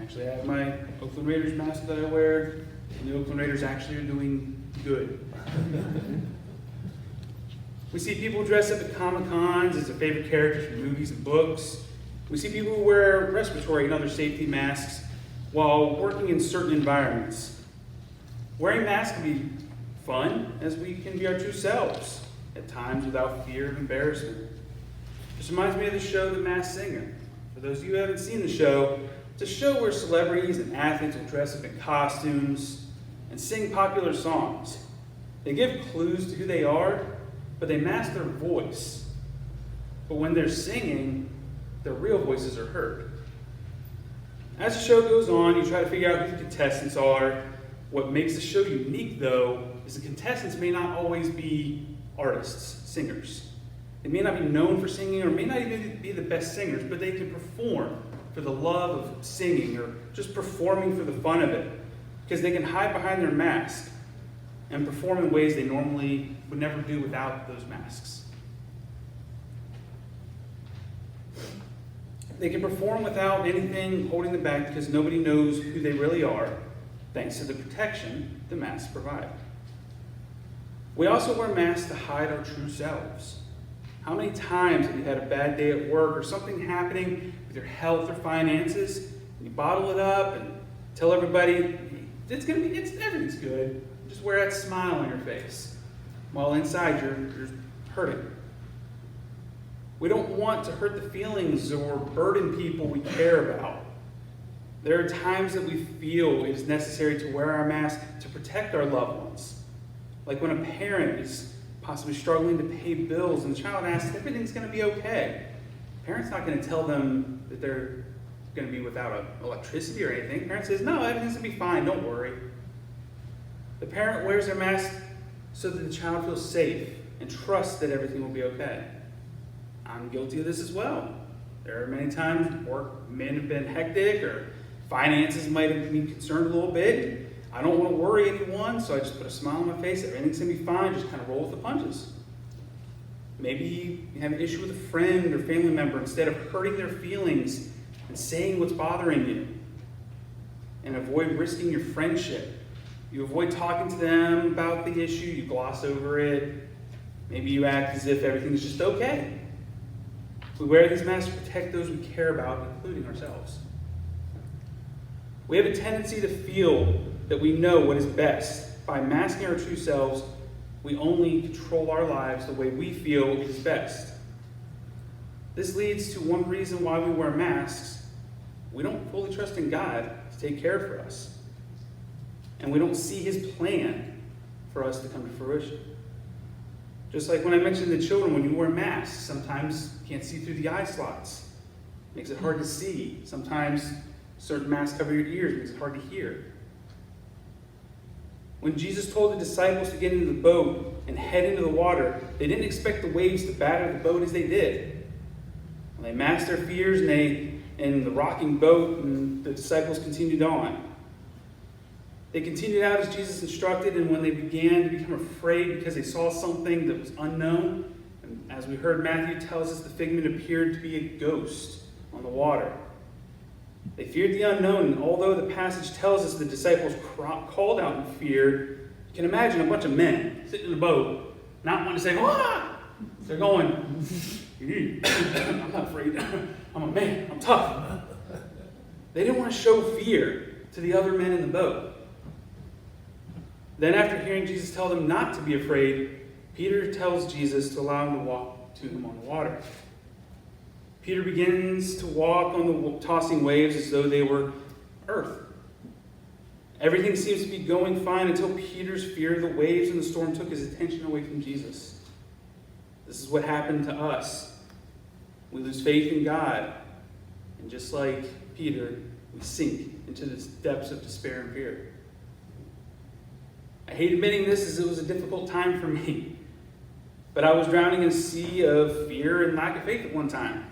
Actually, I have my Oakland Raiders mask that I wear, and the Oakland Raiders actually are doing good. We see people dress up at Comic-Cons as their favorite characters from movies and books. We see people who wear respiratory and other safety masks while working in certain environments. Wearing masks can be fun, as we can be our true selves, at times without fear of embarrassment. This reminds me of the show The Masked Singer. For those of you who haven't seen the show, it's a show where celebrities and athletes will dress up in costumes and sing popular songs. They give clues to who they are, but they mask their voice. But when they're singing, their real voices are heard. As the show goes on, you try to figure out who the contestants are. What makes the show unique, though, is the contestants may not always be artists, singers. They may not be known for singing or may not even be the best singers, but they can perform for the love of singing or just performing for the fun of it, because they can hide behind their mask and perform in ways they normally would never do without those masks. They can perform without anything holding them back because nobody knows who they really are, thanks to the protection the masks provide. We also wear masks to hide our true selves. How many times have you had a bad day at work or something happening with your health or finances, and you bottle it up and tell everybody everything's good. Just wear that smile on your face, while inside you're hurting. We don't want to hurt the feelings or burden people we care about. There are times that we feel it is necessary to wear our mask to protect our loved ones. Like when a parent is possibly struggling to pay bills and the child asks, everything's going to be okay. The parent's not going to tell them that they're going to be without electricity or anything. The parent says, no, everything's going to be fine, don't worry. The parent wears their mask so that the child feels safe and trusts that everything will be okay. I'm guilty of this as well. There are many times work may have been hectic or finances might have been concerned a little bit. I don't want to worry anyone, so I just put a smile on my face. Everything's going to be fine. Just kind of roll with the punches. Maybe you have an issue with a friend or family member. Instead of hurting their feelings and saying what's bothering you, and avoid risking your friendship, you avoid talking to them about the issue. You gloss over it. Maybe you act as if everything's just okay. We wear these masks to protect those we care about, including ourselves. We have a tendency to feel that we know what is best. By masking our true selves, we only control our lives the way we feel is best. This leads to one reason why we wear masks. We don't fully trust in God to take care for us. And we don't see His plan for us to come to fruition. Just like when I mentioned the children, when you wear masks, sometimes you can't see through the eye slots. It makes it hard to see. Sometimes certain masks cover your ears, makes it hard to hear. When Jesus told the disciples to get into the boat and head into the water, they didn't expect the waves to batter the boat as they did. And they masked their fears in the rocking boat, and the disciples continued on. They continued out as Jesus instructed, and when they began to become afraid because they saw something that was unknown, and as we heard, Matthew tells us the figment appeared to be a ghost on the water. They feared the unknown, and although the passage tells us the disciples called out in fear, you can imagine a bunch of men sitting in a boat, not wanting to say, "Ah!" They're going, "I'm not afraid. I'm a man. I'm tough." They didn't want to show fear to the other men in the boat. Then after hearing Jesus tell them not to be afraid, Peter tells Jesus to allow him to walk to him on the water. Peter begins to walk on the tossing waves as though they were earth. Everything seems to be going fine until Peter's fear of the waves and the storm took his attention away from Jesus. This is what happened to us. We lose faith in God, and just like Peter, we sink into the depths of despair and fear. I hate admitting this as it was a difficult time for me, but I was drowning in a sea of fear and lack of faith at one time.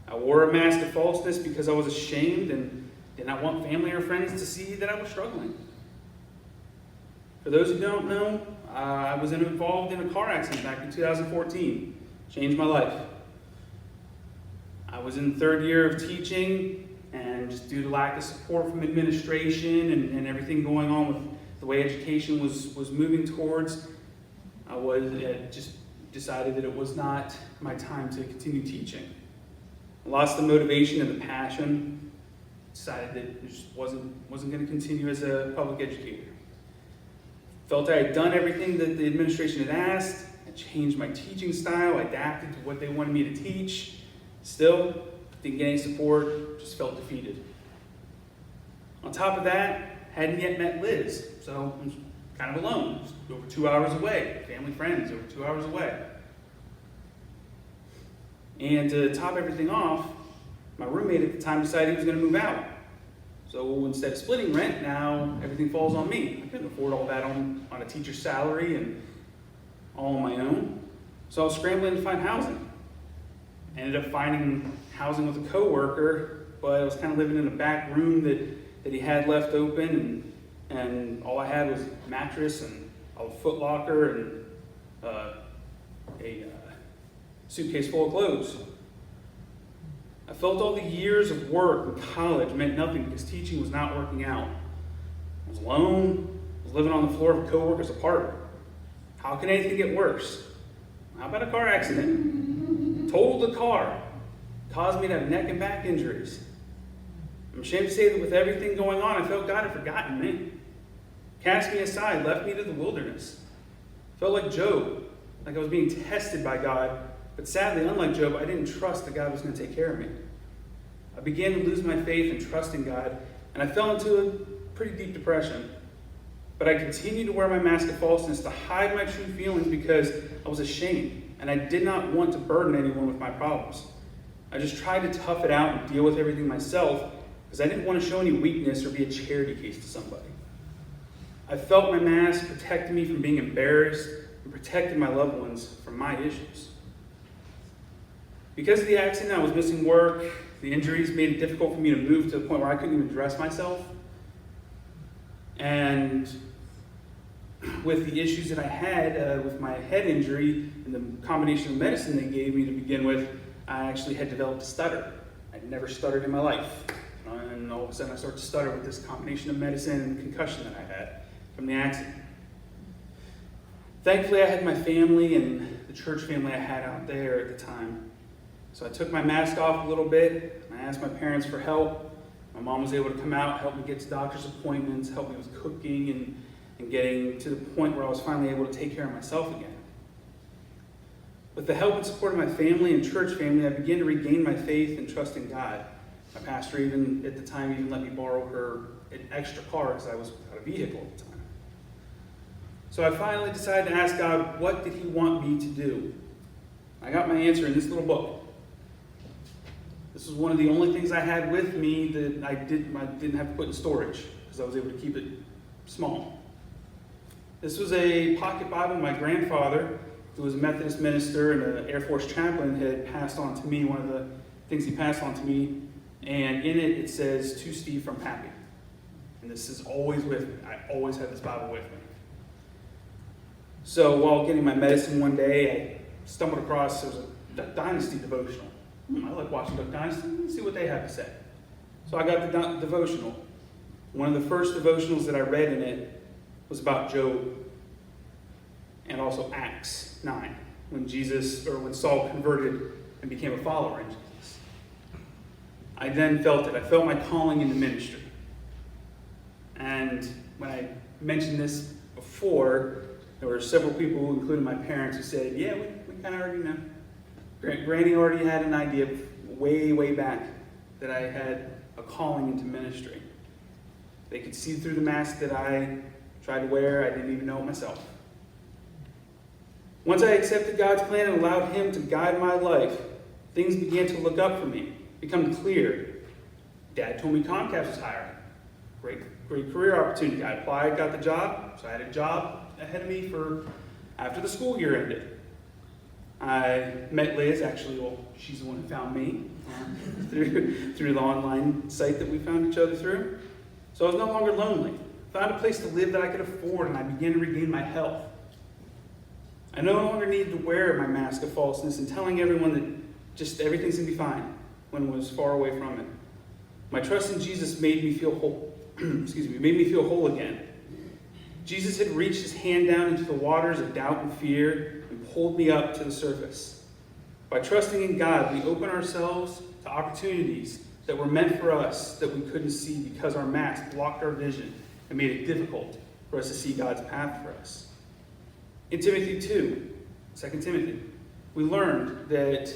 I wore a mask of falseness because I was ashamed and did not want family or friends to see that I was struggling. For those who don't know, I was involved in a car accident back in 2014. Changed my life. I was in the third year of teaching, And just due to lack of support from administration and everything going on with the way education was moving towards, I just decided that it was not my time to continue teaching. I lost the motivation and the passion, decided that it just wasn't going to continue as a public educator. Felt I had done everything that the administration had asked. I changed my teaching style, adapted to what they wanted me to teach. Still, didn't get any support, just felt defeated. On top of that, hadn't yet met Liz, so I was kind of alone, just over 2 hours away, family, friends, over 2 hours away. And to top everything off, my roommate at the time decided he was going to move out. So instead of splitting rent, now everything falls on me. I couldn't afford all that on a teacher's salary and all on my own. So I was scrambling to find housing. I ended up finding housing with a coworker, but I was kind of living in a back room that he had left open, and all I had was a mattress and a Foot Locker and a suitcase full of clothes. I felt all the years of work in college meant nothing because teaching was not working out. I was alone, I was living on the floor of a coworker's apartment. How can anything get worse? How about a car accident? Totaled the car, caused me to have neck and back injuries. I'm ashamed to say that with everything going on, I felt God had forgotten me. Cast me aside, left me to the wilderness. Felt like Job, like I was being tested by God. But sadly, unlike Job, I didn't trust that God was going to take care of me. I began to lose my faith and trust in God, and I fell into a pretty deep depression. But I continued to wear my mask of falseness to hide my true feelings because I was ashamed, and I did not want to burden anyone with my problems. I just tried to tough it out and deal with everything myself because I didn't want to show any weakness or be a charity case to somebody. I felt my mask protected me from being embarrassed and protected my loved ones from my issues. Because of the accident, I was missing work. The injuries made it difficult for me to move to the point where I couldn't even dress myself. And with the issues that I had with my head injury and the combination of medicine they gave me to begin with, I actually had developed a stutter. I'd never stuttered in my life. And all of a sudden I started to stutter with this combination of medicine and concussion that I had from the accident. Thankfully, I had my family and the church family I had out there at the time. So I took my mask off a little bit, and I asked my parents for help. My mom was able to come out, help me get to doctor's appointments, help me with cooking, and getting to the point where I was finally able to take care of myself again. With the help and support of my family and church family, I began to regain my faith and trust in God. My pastor even, at the time, even let me borrow an extra car because I was without a vehicle at the time. So I finally decided to ask God, what did he want me to do? I got my answer in this little book. This was one of the only things I had with me that I didn't have to put in storage because I was able to keep it small. This was a pocket Bible my grandfather, who was a Methodist minister and an Air Force chaplain, had passed on to me. One of the things he passed on to me, and in it says, "To Steve from Pappy." And this is always with me. I always have this Bible with me. So while getting my medicine one day, I stumbled across, there was a Duck Dynasty devotional. I like watching Duck Dynasty. Let's see what they have to say. So I got the devotional. One of the first devotionals that I read in it was about Job, and also Acts 9, when Saul converted and became a follower in Jesus. I then felt it. I felt my calling into ministry. And when I mentioned this before, there were several people, including my parents, who said, "Yeah, we kind of already know." Granny already had an idea way back that I had a calling into ministry. They could see through the mask that I tried to wear. I didn't even know it myself. Once I accepted God's plan and allowed him to guide my life, things began to look up for me, become clear. Dad told me Comcast was hiring. Great career opportunity. I applied, got the job, so I had a job ahead of me for after the school year ended. I met Liz, actually, she's the one who found me through the online site that we found each other through. So I was no longer lonely. Found a place to live that I could afford, and I began to regain my health. I no longer needed to wear my mask of falseness and telling everyone that just everything's going to be fine when I was far away from it. My trust in Jesus made me feel whole. Made me feel whole again. Jesus had reached his hand down into the waters of doubt and fear and pulled me up to the surface. By trusting in God, we open ourselves to opportunities that were meant for us that we couldn't see because our mask blocked our vision and made it difficult for us to see God's path for us. In Timothy 2, 2 Timothy, we learned that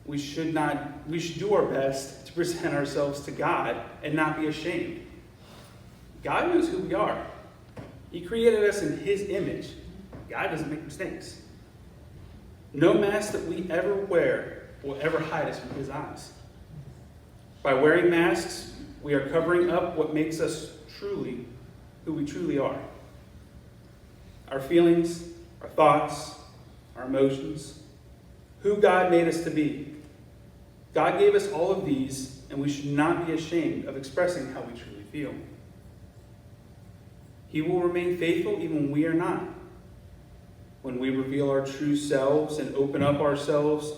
we should do our best to present ourselves to God and not be ashamed. God knows who we are. He created us in his image. God doesn't make mistakes. No mask that we ever wear will ever hide us from his eyes. By wearing masks, we are covering up what makes us truly who we truly are. Our feelings, our thoughts, our emotions, who God made us to be. God gave us all of these, and we should not be ashamed of expressing how we truly feel. He will remain faithful even when we are not. When we reveal our true selves and open up ourselves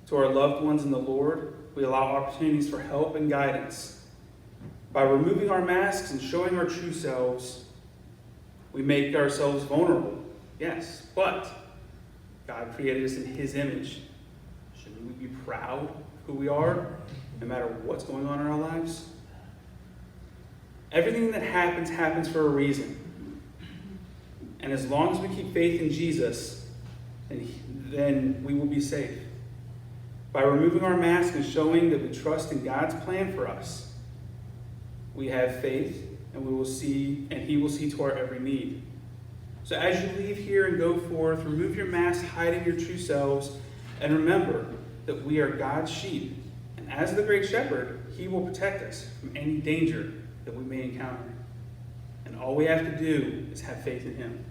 to our loved ones in the Lord, we allow opportunities for help and guidance. By removing our masks and showing our true selves, we make ourselves vulnerable, yes, but God created us in his image. Shouldn't we be proud of who we are, no matter what's going on in our lives? Everything that happens for a reason. And as long as we keep faith in Jesus, then we will be safe. By removing our mask and showing that we trust in God's plan for us, we have faith, and he will see to our every need. So as you leave here and go forth, remove your mask, hiding your true selves, and remember that we are God's sheep. And as the great shepherd, he will protect us from any danger that we may encounter. And all we have to do is have faith in him.